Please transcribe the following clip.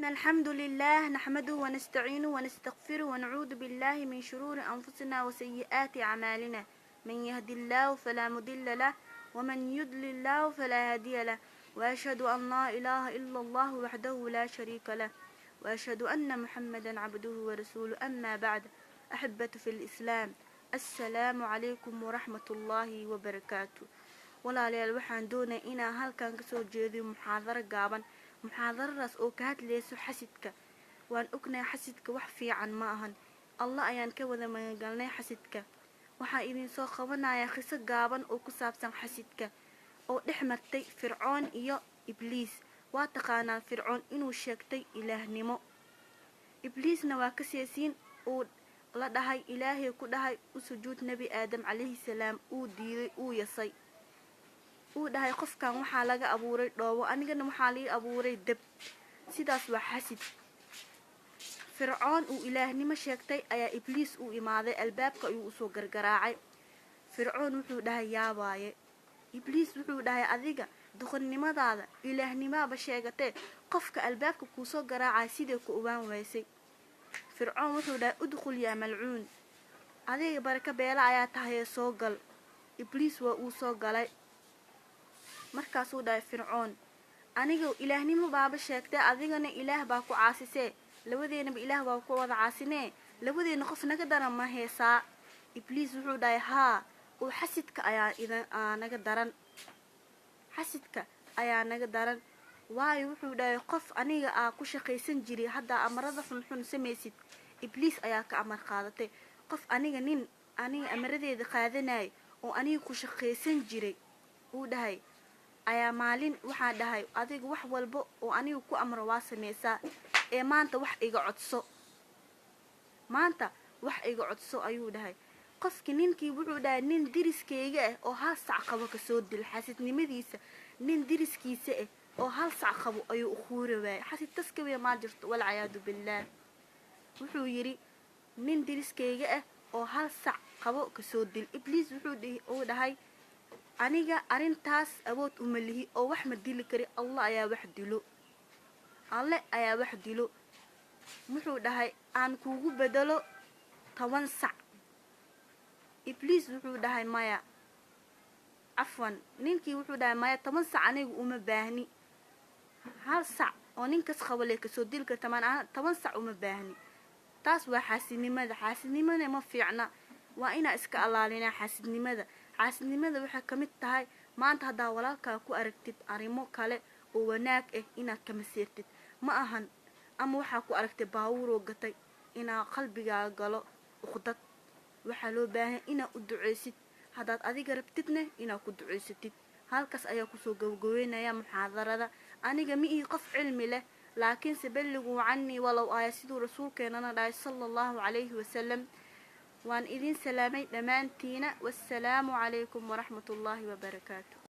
إن الحمد لله نحمده ونستعينه ونستغفره ونعوذ بالله من شرور أنفسنا وسيئات أعمالنا. من يهد الله فلا مضل له ومن يضلل الله فلا هادي له، وأشهد أن لا إله إلا الله وحده لا شريك له، وأشهد أن محمدا عبده ورسوله. أما بعد، أحبة في الإسلام، السلام عليكم ورحمة الله وبركاته. walaalayaal waxaan doonay inaan halkan kasoo jeediyo muxaadaro gaaban. muxaadaradaas oo ka hadlayso xasidka. waan ognahay xasidka wax fiican ma ahan. allah ayaan ka wada magangalnay xasidka. waxaa idin soo qabanayaa qiso gaaban oo ku saabsan xasidka oo dhex martay fircoon iyo ibliis. waa taqaanaa fircoon inuu sheegtay ilaahnimo, ibliisna waa ka seesiin uu la dhahay ilaahay ku dhahay u sujuud nebi aadam calayhi salaam. uu diiday, uu yasay, uu dhahay qofkan waxaa laga abuuray dhoobo, anigana waxaa laga abuuray dab. sidaas waa xasid. fircoon uu ilaahnimo sheegtay ayaa ibliis u imaaday, albaabka ayuu usoo gargaraacay. fircoon wuxuu dhahay yaabaaye. ibliis wuxuu dhahay adiga doqonnimadaada ilaahnimaaba sheegatee qofka albaabka kuusoo garaacay sidee ku ogaan waysay. fircoon wuxuu dhahay udkhul yaa malcuun, adiga baraka beela ayaa tahay soo gal. ibliis waa uu soo galay. markaasuu dhahay fircoon, aniga ilaahnimo baaba sheegtay, adigana ilaah baa ku caasisee, labadeennaba ilaah baa ku wada caasinee, labadeena qof naga daran ma heesaa. ibliis wuxuu dhahay haa, oo xasidka ayaa naga daran, xasidka ayaa naga daran. waayo wuxuu dhahay qof aniga ku shaqaysan jiray haddaa amarada xunxun samaysid, ibliis ayaa ka amar qaadatay. qof aniga amaradeeda qaadanay oo aniga ku shaqaysan jiray uu dhahay ayaa maalin waxaa dhahay adiga wax walba oo aniga ku amro waa sameysaa, ee maanta wax iga codso, maanta wax iga codso ayuu dhahay. qofkii ninkii wuxuu dhahay nin diriskeyga ah oo hal sac qabo kasoo dil. xasidnimadiisa nin diriskiisa ah oo hal sac qabo ayuu u quuri waayay. xasid taskawiya maa jirto, walcayaadu billaah. wuxuu yidhi nin diriskeyga ah oo hal sac qabo kasoo dil. ibliis wuxuu dhahay aniga arintaas awood uma lihi oo wax ma dili kari, allah ayaa wax dilo, alle ayaa wax dilo. wuxuu dhahay aan kuugu bedelo 10 sac. ibliis wuxuu dhahay maya, cafwan, ninkii wuxuu dhahay maya, 10 sac aniga uma baahni, hal sac oo ninkas qabale kasoo dil karta, 10 sac uma baahni. taas waa xaasidnimada. xaasidnimada ma fiicna, waa inaa iska alaalinaa xaasidnimada. xaasidnimada waxay ka mid tahay maanta haddaa walaalkaa ku aragtid arrimo kale oo wanaag ah inaad ka maseertid ma ahan. ama waxaa ku aragtay baawuroo gatay inaa qalbigaaga galo uqdad. waxaa loo baahan inaa u duceysid, haddaad adiga rabtidna inaa ku duceysatid. halkaas ayaa kusoo gabagabeynaya muxaadarada. aniga ma ii qof cilmi leh, laakiinse balliguu canii walow aaya, siduu rasuulkeenana dhahay sala allahu calayhi wasalam. waan idin salaamay dhammaantiina. wassalaamu calaykum waraxmatullaahi wabarakaatu.